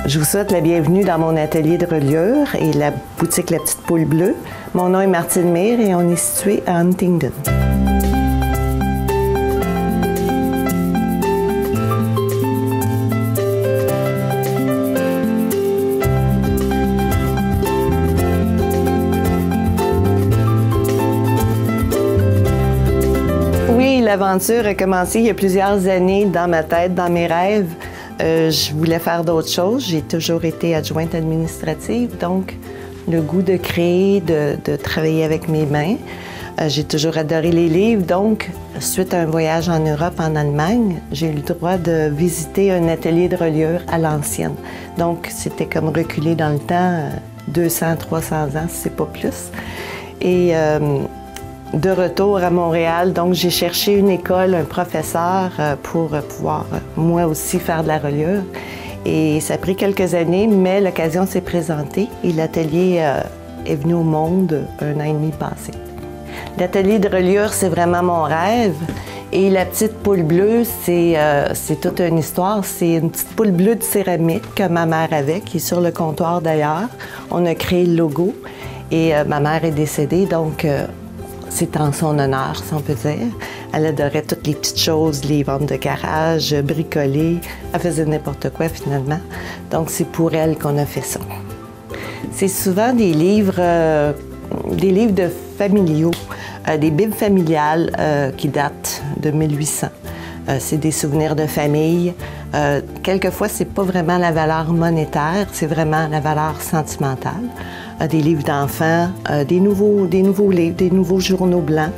Je vous souhaite la bienvenue dans mon atelier de reliure et la boutique La Petite Poule Bleue. Mon nom est Martine Mire et on est situé à Huntingdon. Oui, l'aventure a commencé il y a plusieurs années dans ma tête, dans mes rêves. Je voulais faire d'autres choses. J'ai toujours été adjointe administrative, donc le goût de créer, de travailler avec mes mains. J'ai toujours adoré les livres, donc suite à un voyage en Europe, en Allemagne, j'ai eu le droit de visiter un atelier de reliure à l'ancienne. Donc c'était comme reculer dans le temps, 200, 300 ans, si c'est pas plus. Et de retour à Montréal, donc j'ai cherché une école, un professeur pour pouvoir moi aussi faire de la reliure. Et ça a pris quelques années, mais l'occasion s'est présentée et l'atelier est venu au monde un an et demi passé. L'atelier de reliure, c'est vraiment mon rêve. Et la petite poule bleue, c'est toute une histoire. C'est une petite poule bleue de céramique que ma mère avait, qui est sur le comptoir d'ailleurs. On a créé le logo et ma mère est décédée, donc c'est en son honneur, si on peut dire. Elle adorait toutes les petites choses, les ventes de garage, bricoler. Elle faisait n'importe quoi, finalement. Donc, c'est pour elle qu'on a fait ça. C'est souvent des livres de familiaux, des bibles familiales qui datent de 1800. C'est des souvenirs de famille. Quelquefois, c'est pas vraiment la valeur monétaire, c'est vraiment la valeur sentimentale. Des livres d'enfants, des nouveaux livres, des nouveaux journaux blancs,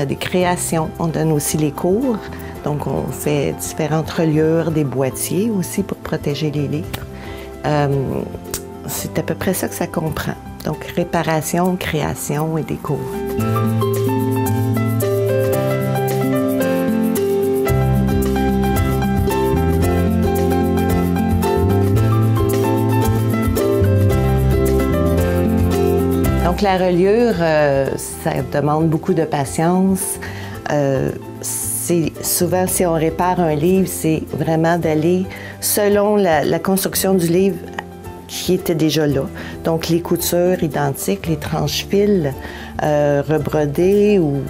des créations. On donne aussi les cours. Donc, on fait différentes reliures, des boîtiers aussi pour protéger les livres. C'est à peu près ça que ça comprend. Donc, réparation, création et des cours. Donc, la reliure, ça demande beaucoup de patience. Souvent, si on répare un livre, c'est vraiment d'aller selon la construction du livre qui était déjà là. Donc, les coutures identiques, les tranches-fils rebrodées ou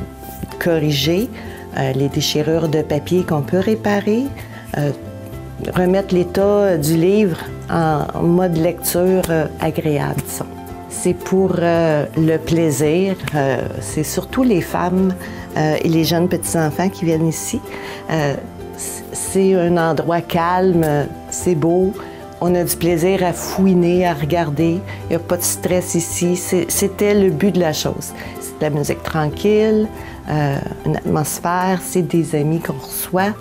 corrigées, les déchirures de papier qu'on peut réparer, remettre l'état du livre en mode lecture agréable, disons. C'est pour le plaisir. C'est surtout les femmes et les jeunes petits-enfants qui viennent ici. C'est un endroit calme, c'est beau. On a du plaisir à fouiner, à regarder. Il n'y a pas de stress ici. C'était le but de la chose. C'est de la musique tranquille, une atmosphère, c'est des amis qu'on reçoit.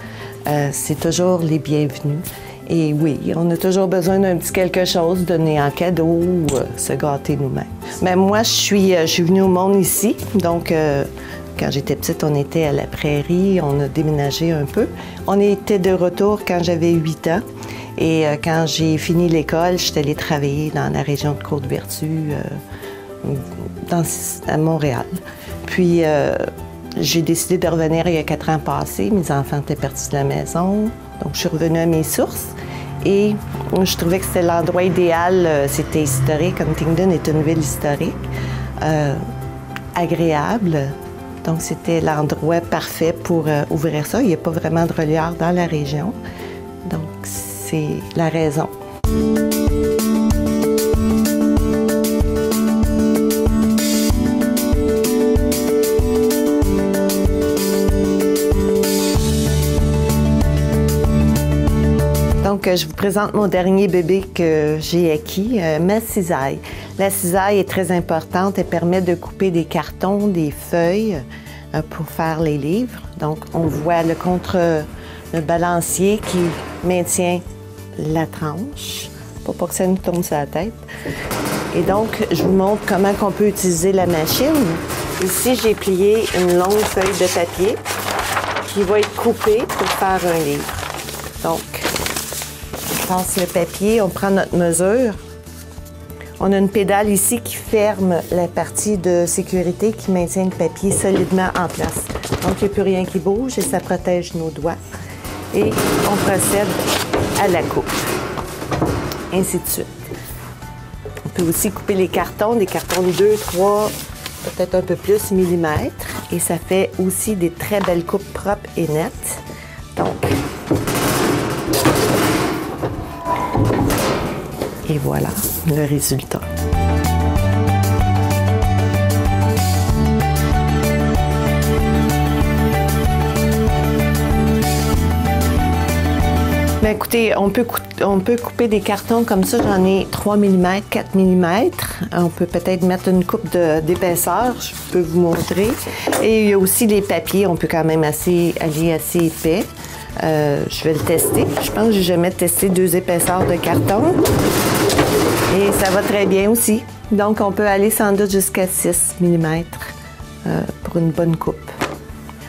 C'est toujours les bienvenus. Et oui, on a toujours besoin d'un petit quelque chose donné en cadeau ou se gâter nous-mêmes. Mais moi, je suis venue au monde ici. Donc, quand j'étais petite, on était à la prairie, on a déménagé un peu. On était de retour quand j'avais 8 ans. Et quand j'ai fini l'école, je suis allée travailler dans la région de Côte-Vertu, à Montréal. Puis, j'ai décidé de revenir il y a 4 ans passés. Mes enfants étaient partis de la maison. Donc, je suis revenue à mes sources et je trouvais que c'était l'endroit idéal. C'était historique. Huntingdon est une ville historique, agréable. Donc, c'était l'endroit parfait pour ouvrir ça. Il n'y a pas vraiment de reliure dans la région. Donc, c'est la raison. Donc, je vous présente mon dernier bébé que j'ai acquis, ma cisaille. La cisaille est très importante. Elle permet de couper des cartons, des feuilles pour faire les livres. Donc, on voit le balancier qui maintient la tranche pour pas que ça nous tombe sur la tête. Et donc, je vous montre comment on peut utiliser la machine. Ici, j'ai plié une longue feuille de papier qui va être coupée pour faire un livre. Donc, on passe le papier, on prend notre mesure. On a une pédale ici qui ferme la partie de sécurité qui maintient le papier solidement en place. Donc, il n'y a plus rien qui bouge et ça protège nos doigts. Et on procède à la coupe. ainsi de suite. On peut aussi couper les cartons, des cartons de 2, 3, peut-être un peu plus millimètres. Et ça fait aussi des très belles coupes propres et nettes. Donc, et voilà le résultat. Bien, écoutez, on peut couper des cartons comme ça. J'en ai 3 mm, 4 mm. On peut peut-être mettre une coupe d'épaisseur. Je peux vous montrer. Et il y a aussi les papiers. On peut quand même aller assez épais. Je vais le tester. Je pense que j'ai jamais testé 2 épaisseurs de carton. Et ça va très bien aussi. Donc, on peut aller sans doute jusqu'à 6 mm pour une bonne coupe.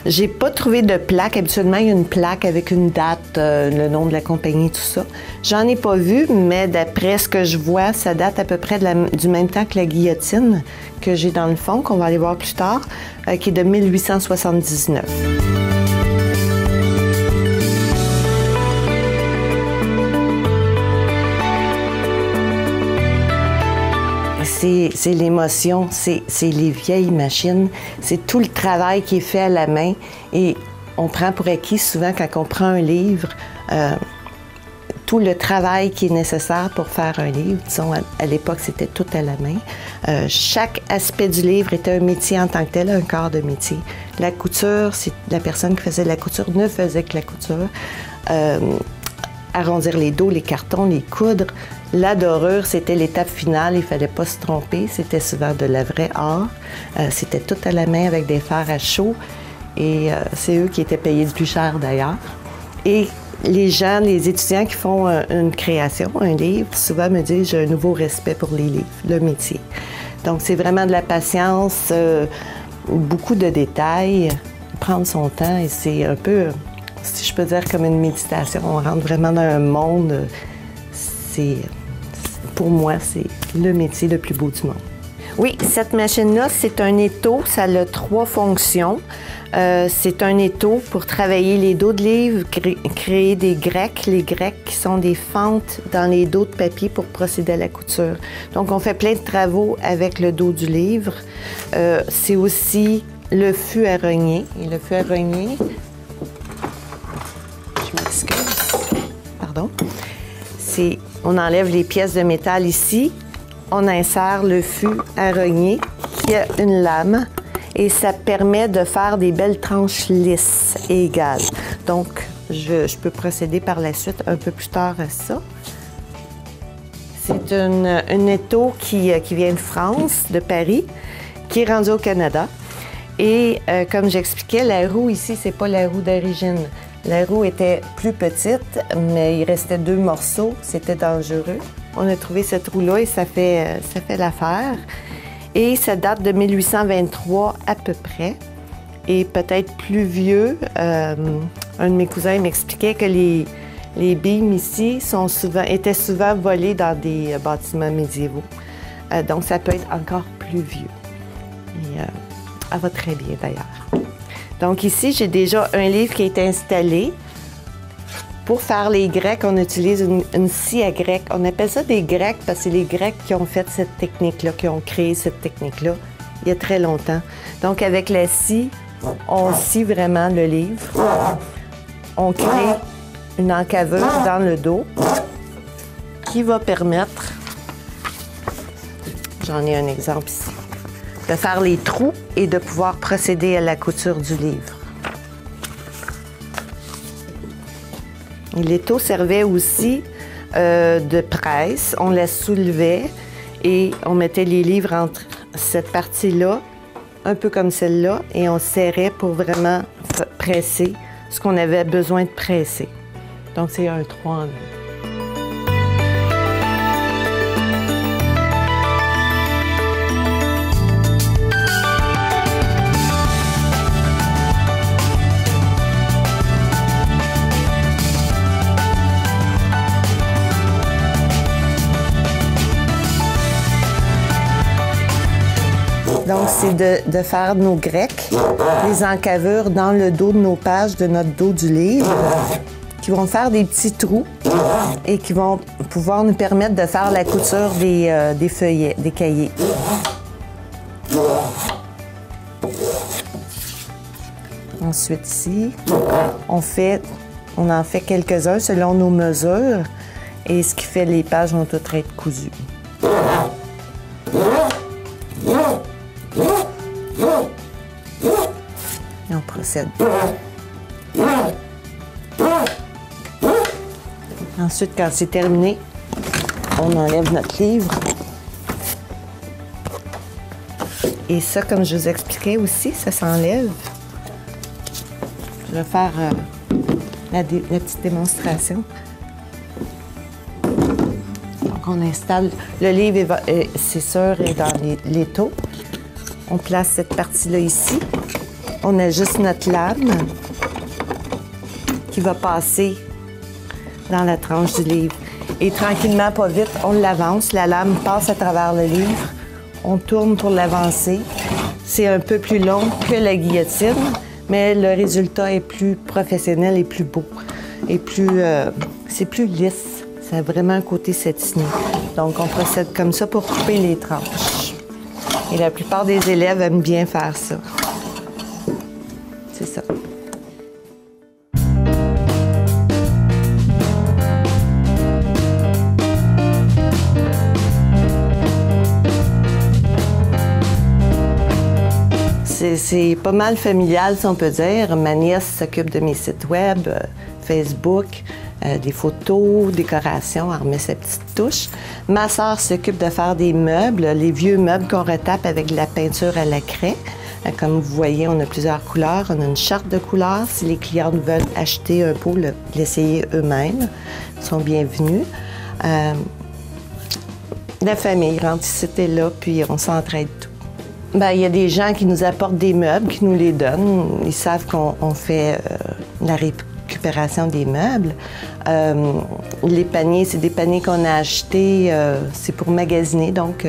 J'ai pas trouvé de plaque. Habituellement, il y a une plaque avec une date, le nom de la compagnie, tout ça. J'en ai pas vu, mais d'après ce que je vois, ça date à peu près du même temps que la guillotine que j'ai dans le fond, qu'on va aller voir plus tard, qui est de 1879. C'est l'émotion, c'est les vieilles machines, c'est tout le travail qui est fait à la main. Et on prend pour acquis souvent quand on prend un livre, tout le travail qui est nécessaire pour faire un livre. Disons, à l'époque, c'était tout à la main. Chaque aspect du livre était un métier en tant que tel, un corps de métier. La couture, c'est la personne qui faisait la couture ne faisait que la couture. Arrondir les dos, les cartons, les coudre. La dorure, c'était l'étape finale, il ne fallait pas se tromper. C'était souvent de la vraie art. C'était tout à la main avec des fers à chaud. Et c'est eux qui étaient payés le plus cher d'ailleurs. Et les gens, les étudiants qui font une création, un livre, souvent me disent « j'ai un nouveau respect pour les livres, le métier ». Donc c'est vraiment de la patience, beaucoup de détails, prendre son temps et c'est un peu, si je peux dire, comme une méditation. On rentre vraiment dans un monde, pour moi, c'est le métier le plus beau du monde. Oui, cette machine-là, c'est un étau. Ça a 3 fonctions. C'est un étau pour travailler les dos de livres, créer des grecs. Les grecs qui sont des fentes dans les dos de papier pour procéder à la couture. Donc, on fait plein de travaux avec le dos du livre. C'est aussi le fût à rogner. Et le fût à rogner, je m'excuse, pardon. On enlève les pièces de métal ici, on insère le fût à rogner qui a une lame et ça permet de faire des belles tranches lisses et égales. Donc, je peux procéder par la suite un peu plus tard à ça. C'est un étau qui vient de France, de Paris, qui est rendu au Canada. Et comme j'expliquais, la roue ici, c'est pas la roue d'origine. La roue était plus petite, mais il restait 2 morceaux. C'était dangereux. On a trouvé cette roue-là et ça fait l'affaire. Et ça date de 1823 à peu près. Et peut-être plus vieux. Un de mes cousins m'expliquait que les beams ici étaient souvent volés dans des bâtiments médiévaux. Donc ça peut être encore plus vieux. Et elle va très bien d'ailleurs. Donc ici, j'ai déjà un livre qui est installé. Pour faire les grecs, on utilise une scie à grec. On appelle ça des grecs parce que c'est les Grecs qui ont fait cette technique-là, qui ont créé cette technique-là il y a très longtemps. Donc avec la scie, on scie vraiment le livre. On crée une encavure dans le dos qui va permettre, j'en ai un exemple ici, de faire les trous et de pouvoir procéder à la couture du livre. L'étau servait aussi de presse. On la soulevait et on mettait les livres entre cette partie-là, un peu comme celle-là, et on serrait pour vraiment presser ce qu'on avait besoin de presser. Donc, c'est un 3 en 1. Donc, c'est de faire nos grecs, les encavures dans le dos de nos pages, de notre dos du livre, qui vont faire des petits trous et qui vont pouvoir nous permettre de faire la couture des feuillets, des cahiers. Ensuite, ici, on en fait quelques-uns selon nos mesures et ce qui fait les pages vont toutes être cousues. Et on procède. Ensuite, quand c'est terminé, on enlève notre livre. Et ça, comme je vous expliquais aussi, ça s'enlève. Je vais faire la petite démonstration. Donc, on installe le livre, c'est sûr, est dans l'étau. On place cette partie-là ici. On ajuste notre lame qui va passer dans la tranche du livre. Et tranquillement, pas vite, on l'avance. La lame passe à travers le livre. On tourne pour l'avancer. C'est un peu plus long que la guillotine, mais le résultat est plus professionnel et plus beau. Et c'est plus lisse. Ça a vraiment un côté satiné. Donc, on procède comme ça pour couper les tranches. Et la plupart des élèves aiment bien faire ça. C'est ça. C'est pas mal familial, si on peut dire. Ma nièce s'occupe de mes sites web, Facebook, des photos, décorations, elle remet sa petite touche. Ma sœur s'occupe de faire des meubles, les vieux meubles qu'on retape avec de la peinture à la craie. Comme vous voyez, on a plusieurs couleurs. On a une charte de couleurs. Si les clients veulent acheter un pot, l'essayer eux-mêmes, ils sont bienvenus. La famille rentre ici et là, puis on s'entraide tout. Bien, il y a des gens qui nous apportent des meubles, qui nous les donnent. Ils savent qu'on fait la récupération des meubles. Les paniers, c'est des paniers qu'on a achetés, c'est pour magasiner. Donc,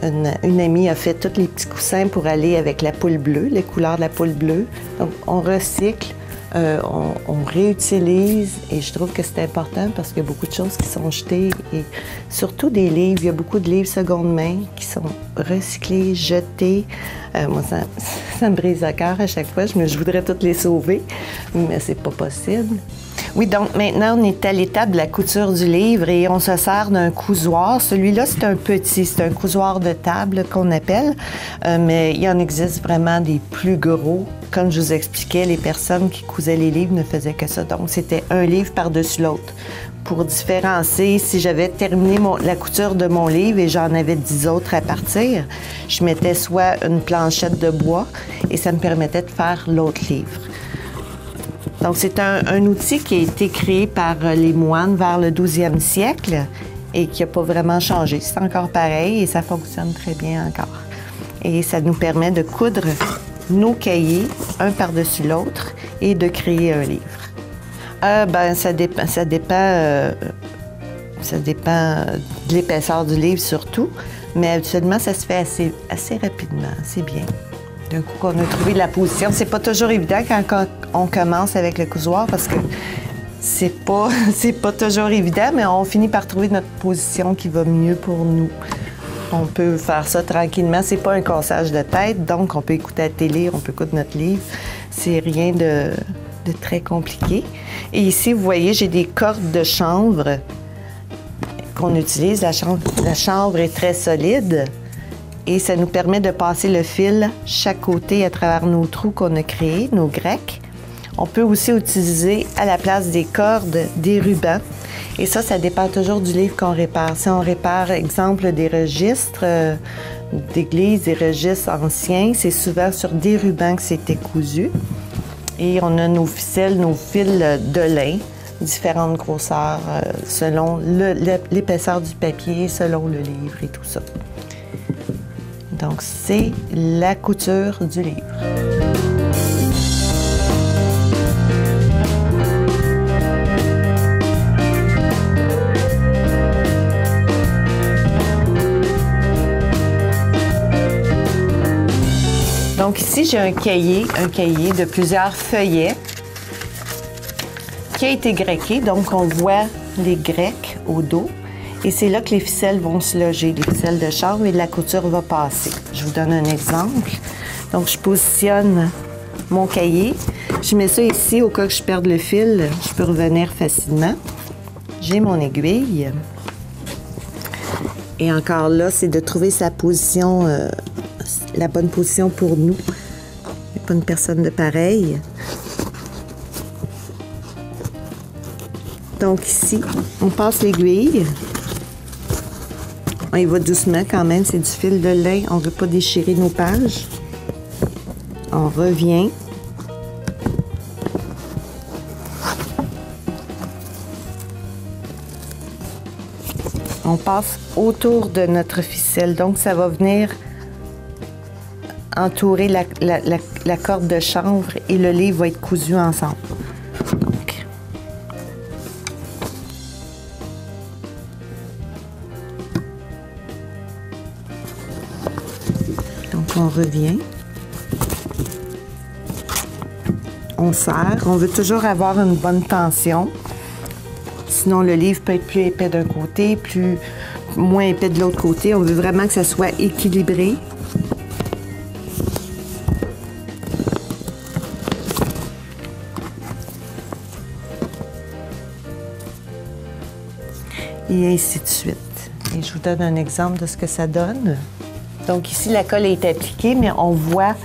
une amie a fait tous les petits coussins pour aller avec la poule bleue, les couleurs de la poule bleue. Donc, on recycle, on réutilise et je trouve que c'est important parce qu'il y a beaucoup de choses qui sont jetées et surtout des livres. Il y a beaucoup de livres seconde main qui sont recyclés, jetés. Moi, ça me brise le cœur à chaque fois. Je voudrais toutes les sauver, mais c'est pas possible. Oui, donc maintenant, on est à l'étape de la couture du livre et on se sert d'un cousoir. Celui-là, c'est un petit, c'est un cousoir de table qu'on appelle, mais il en existe vraiment des plus gros. Comme je vous expliquais, les personnes qui cousaient les livres ne faisaient que ça. Donc, c'était un livre par-dessus l'autre. Pour différencier, si j'avais terminé la couture de mon livre et j'en avais 10 autres à partir, je mettais soit une planchette de bois et ça me permettait de faire l'autre livre. Donc, c'est un outil qui a été créé par les moines vers le 12e siècle et qui n'a pas vraiment changé. C'est encore pareil et ça fonctionne très bien encore. Et ça nous permet de coudre nos cahiers, un par-dessus l'autre, et de créer un livre. Ça dépend de l'épaisseur du livre surtout, mais habituellement, ça se fait assez rapidement, c'est bien. D'un coup qu'on a trouvé la position, c'est pas toujours évident quand on commence avec le cousoir parce que c'est pas toujours évident, mais on finit par trouver notre position qui va mieux pour nous. On peut faire ça tranquillement. C'est pas un cassage de tête, donc on peut écouter la télé, on peut écouter notre livre. C'est rien de très compliqué. Et ici, vous voyez, j'ai des cordes de chanvre qu'on utilise. La chanvre est très solide et ça nous permet de passer le fil chaque côté à travers nos trous qu'on a créés, nos grecs. On peut aussi utiliser à la place des cordes, des rubans. Et ça dépend toujours du livre qu'on répare. Si on répare, exemple, des registres d'église, des registres anciens, c'est souvent sur des rubans que c'était cousu. Et on a nos ficelles, nos fils de lin, différentes grosseurs selon l'épaisseur du papier, selon le livre et tout ça. Donc, c'est la couture du livre. Donc ici, j'ai un cahier de plusieurs feuillets. qui a été grequé. Donc, on voit les grecs au dos. Et c'est là que les ficelles vont se loger, les ficelles de chanvre, et la couture va passer. Je vous donne un exemple. Donc, je positionne mon cahier. Je mets ça ici au cas que je perde le fil. Je peux revenir facilement. J'ai mon aiguille. Et encore là, c'est de trouver sa position, la bonne position pour nous. Il n'y a pas une personne de pareil. Donc ici, on passe l'aiguille. On y va doucement quand même, c'est du fil de lin. On ne veut pas déchirer nos pages. On revient. On passe autour de notre ficelle. Donc, ça va venir entourer la corde de chanvre et le livre va être cousu ensemble. Donc, on revient. On serre. On veut toujours avoir une bonne tension. Sinon, le livre peut être plus épais d'un côté, moins épais de l'autre côté. On veut vraiment que ça soit équilibré. Et ainsi de suite. Et je vous donne un exemple de ce que ça donne. Donc ici, la colle est appliquée, mais on voit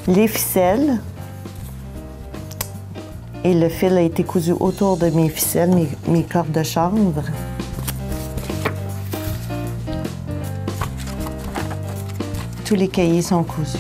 les ficelles. Et le fil a été cousu autour de mes ficelles, mes cordes de chanvre. Tous les cahiers sont cousus.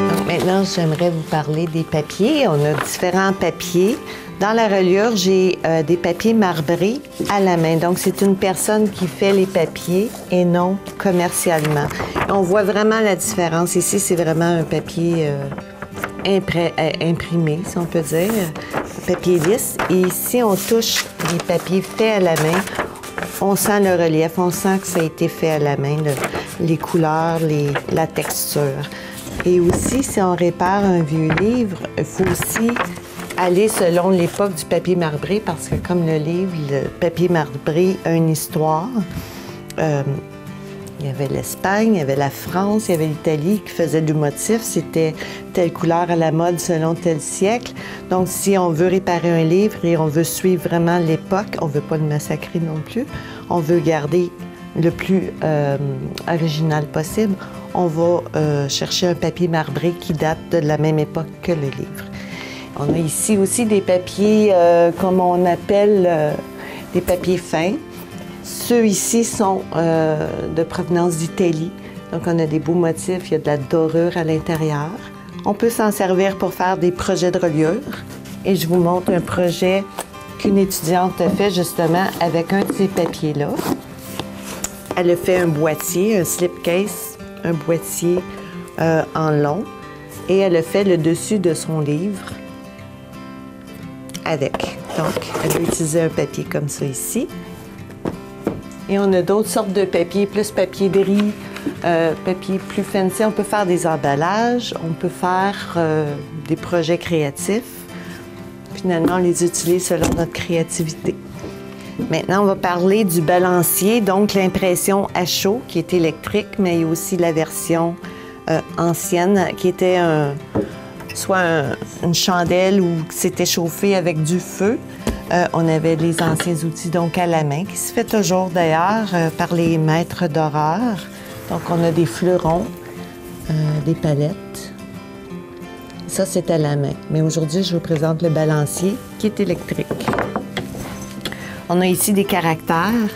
Donc maintenant, j'aimerais vous parler des papiers. On a différents papiers. Dans la reliure, j'ai des papiers marbrés à la main. Donc, c'est une personne qui fait les papiers et non commercialement. On voit vraiment la différence. Ici, c'est vraiment un papier imprimé, si on peut dire, papier lisse. Et ici, on touche les papiers faits à la main. On sent le relief, on sent que ça a été fait à la main, les couleurs, la texture. Et aussi, si on répare un vieux livre, il faut aussi aller selon l'époque du papier marbré, parce que comme le livre, le papier marbré a une histoire. Il y avait l'Espagne, il y avait la France, il y avait l'Italie qui faisait du motif. C'était telle couleur à la mode selon tel siècle. Donc, si on veut réparer un livre et on veut suivre vraiment l'époque, on ne veut pas le massacrer non plus, on veut garder le plus original possible, on va chercher un papier marbré qui date de la même époque que le livre. On a ici aussi des papiers, comme on appelle des papiers fins. Ceux ici sont de provenance d'Italie. Donc, on a des beaux motifs, il y a de la dorure à l'intérieur. On peut s'en servir pour faire des projets de reliure. Et je vous montre un projet qu'une étudiante a fait justement avec un de ces papiers-là. Elle a fait un boîtier, un slipcase, un boîtier en long. Et elle a fait le dessus de son livre avec. Donc, elle a utilisé un papier comme ça ici. Et on a d'autres sortes de papiers, plus papier de riz, papier plus fancy. On peut faire des emballages, on peut faire des projets créatifs. Finalement, on les utilise selon notre créativité. Maintenant, on va parler du balancier, donc l'impression à chaud qui est électrique, mais il y a aussi la version ancienne qui était une chandelle ou qui s'était chauffée avec du feu. On avait les anciens outils donc à la main, qui se fait toujours d'ailleurs par les maîtres d'horreur. Donc on a des fleurons, des palettes. Ça, c'est à la main. Mais aujourd'hui, je vous présente le balancier qui est électrique. On a ici des caractères.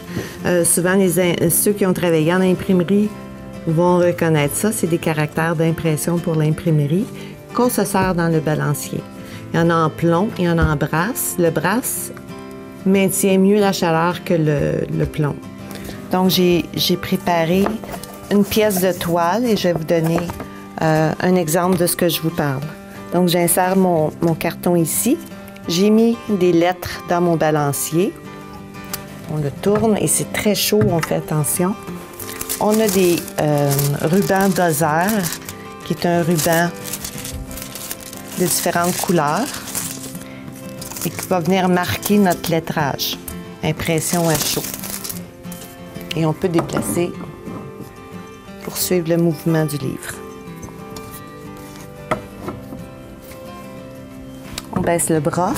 Souvent, ceux qui ont travaillé en imprimerie vont reconnaître ça. C'est des caractères d'impression pour l'imprimerie qu'on se sert dans le balancier. Il y en a en plomb, il y en a en brasse. Le brasse maintient mieux la chaleur que le plomb. Donc, j'ai préparé une pièce de toile et je vais vous donner un exemple de ce que je vous parle. Donc, j'insère mon carton ici. J'ai mis des lettres dans mon balancier. On le tourne et c'est très chaud, on fait attention. On a des rubans Dozer, qui est un ruban de différentes couleurs et qui va venir marquer notre lettrage. Impression à chaud. Et on peut déplacer pour suivre le mouvement du livre. On baisse le bras.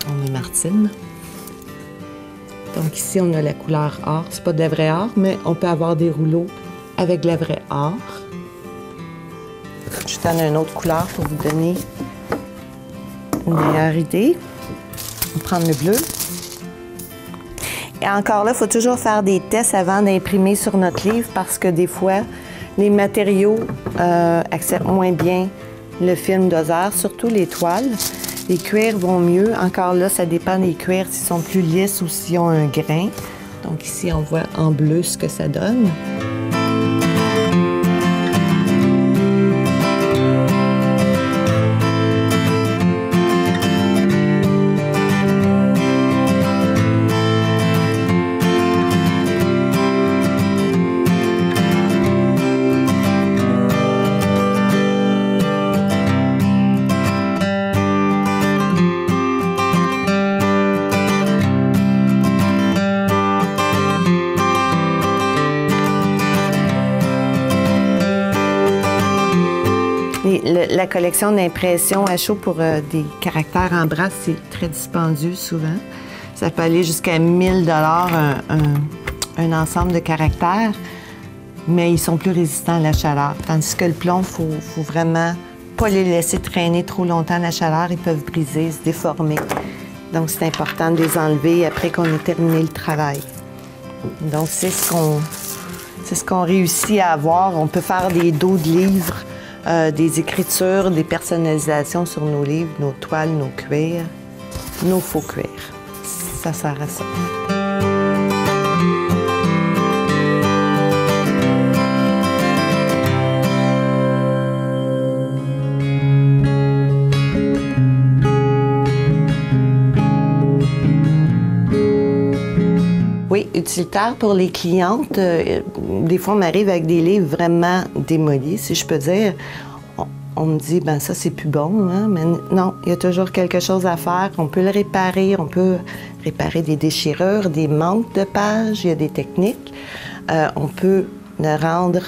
On émartine. Donc ici, on a la couleur or. C'est pas de la vraie or, mais on peut avoir des rouleaux avec de la vraie or. Je donne une autre couleur pour vous donner une meilleure idée. On va prendre le bleu. Et encore là, il faut toujours faire des tests avant d'imprimer sur notre livre parce que des fois, les matériaux acceptent moins bien le film Dozer, surtout les toiles. Les cuirs vont mieux. Encore là, ça dépend des cuirs, s'ils sont plus lisses ou s'ils ont un grain. Donc ici, on voit en bleu ce que ça donne. La collection d'impressions à chaud pour des caractères en brasse, c'est très dispendieux souvent. Ça peut aller jusqu'à 1000 $ un ensemble de caractères, mais ils sont plus résistants à la chaleur. Tandis que le plomb, il faut vraiment pas les laisser traîner trop longtemps à la chaleur. Ils peuvent briser, se déformer. Donc, c'est important de les enlever après qu'on ait terminé le travail. Donc, c'est ce qu'on réussit à avoir. On peut faire des dos de livres, des écritures, des personnalisations sur nos livres, nos toiles, nos cuirs, nos faux cuirs. Ça sert à ça. Oui, utilitaire pour les clientes. Des fois, on m'arrive avec des livres vraiment démolis, si je peux dire. On me dit, ben ça, c'est plus bon, hein? Mais non, il y a toujours quelque chose à faire. On peut le réparer, on peut réparer des déchirures, des manques de pages, il y a des techniques. On peut le rendre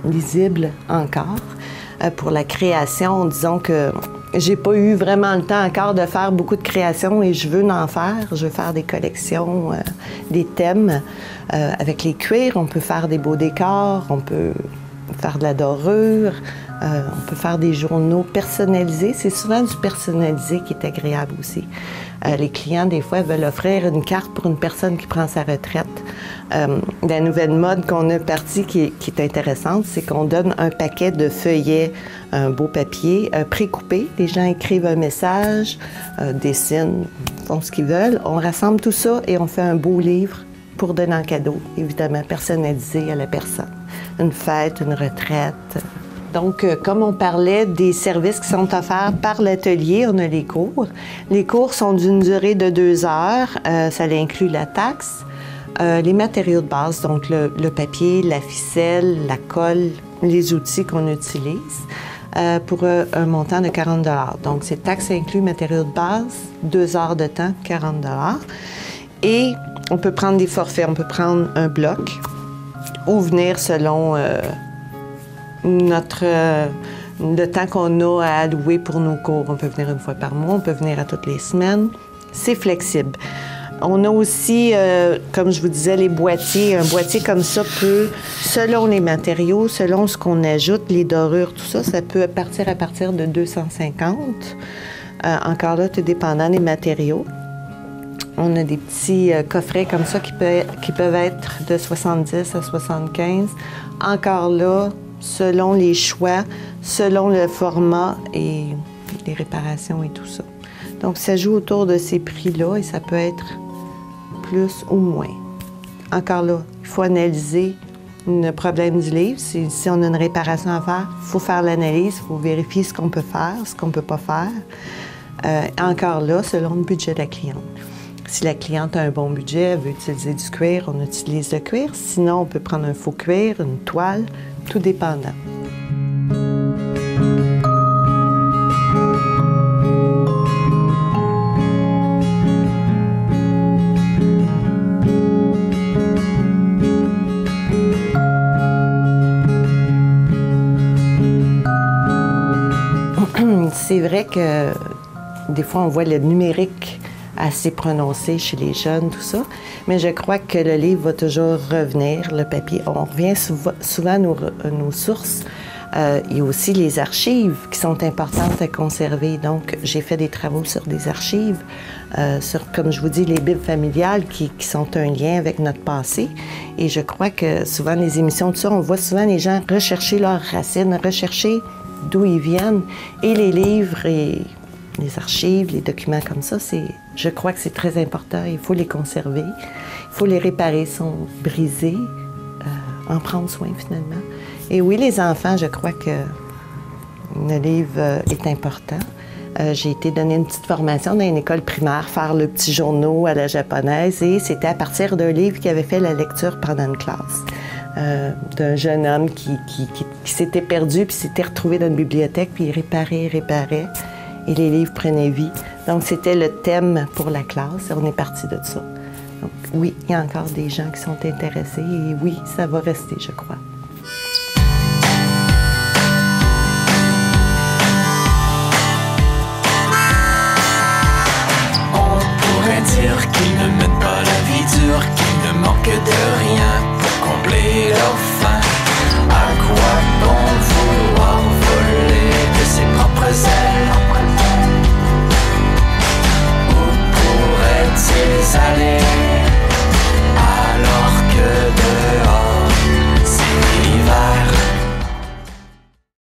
lisible encore. Pour la création, disons que j'ai pas eu vraiment le temps encore de faire beaucoup de créations et je veux en faire. Je veux faire des collections, des thèmes. Avec les cuirs, on peut faire des beaux décors, on peut faire de la dorure, on peut faire des journaux personnalisés. C'est souvent du personnalisé qui est agréable aussi. Les clients, des fois, veulent offrir une carte pour une personne qui prend sa retraite. La nouvelle mode qu'on a partie qui est intéressante, c'est qu'on donne un paquet de feuillets, un beau papier précoupé. Les gens écrivent un message, dessinent, font ce qu'ils veulent. On rassemble tout ça et on fait un beau livre pour donner en cadeau, évidemment personnalisé à la personne. Une fête, une retraite. Donc, comme on parlait des services qui sont offerts par l'atelier, on a les cours. Les cours sont d'une durée de 2 heures. Ça inclut la taxe, les matériaux de base, donc le papier, la ficelle, la colle, les outils qu'on utilise, pour un montant de 40 $. Donc, c'est taxe inclus, matériaux de base, 2 heures de temps, 40 $. Et on peut prendre des forfaits. On peut prendre un bloc ou venir selon le temps qu'on a à allouer pour nos cours. On peut venir une fois par mois, on peut venir à toutes les semaines. C'est flexible. On a aussi, comme je vous disais, les boîtiers. Un boîtier comme ça peut, selon les matériaux, selon ce qu'on ajoute, les dorures, tout ça, ça peut partir à partir de 250. Encore là, tout dépendant des matériaux. On a des petits coffrets comme ça qui peuvent être de 70 à 75. Encore là, selon les choix, selon le format et les réparations et tout ça. Donc, ça joue autour de ces prix-là et ça peut être plus ou moins. Encore là, il faut analyser le problème du livre. Si on a une réparation à faire, il faut faire l'analyse, il faut vérifier ce qu'on peut faire, ce qu'on ne peut pas faire. Encore là, selon le budget de la cliente. Si la cliente a un bon budget, elle veut utiliser du cuir, on utilise le cuir. Sinon, on peut prendre un faux cuir, une toile, tout dépendant. C'est vrai que des fois, on voit le numérique assez prononcé chez les jeunes, tout ça, mais je crois que le livre va toujours revenir, le papier. On revient souvent à nos sources. Il y a aussi les archives qui sont importantes à conserver. Donc, j'ai fait des travaux sur des archives, sur, comme je vous dis, les bibles familiales qui sont un lien avec notre passé. Et je crois que souvent, les émissions de ça, on voit souvent les gens rechercher leurs racines, rechercher d'où ils viennent. Et les livres et les archives, les documents comme ça, je crois que c'est très important. Il faut les conserver, il faut les réparer, ils sont brisés, en prendre soin finalement. Et oui, les enfants, je crois que le livre est important. J'ai été donner une petite formation dans une école primaire, faire le petit journaux à la japonaise, et c'était à partir d'un livre qui avait fait la lecture pendant une classe. D'un jeune homme qui s'était perdu, puis s'était retrouvé dans une bibliothèque, puis il réparait, et les livres prenaient vie. Donc, c'était le thème pour la classe, et on est parti de ça. Donc, oui, il y a encore des gens qui sont intéressés, et oui, ça va rester, je crois. On pourrait dire qu'ils ne mènent pas la vie dure, qu'ils ne manquent de rien pour combler leur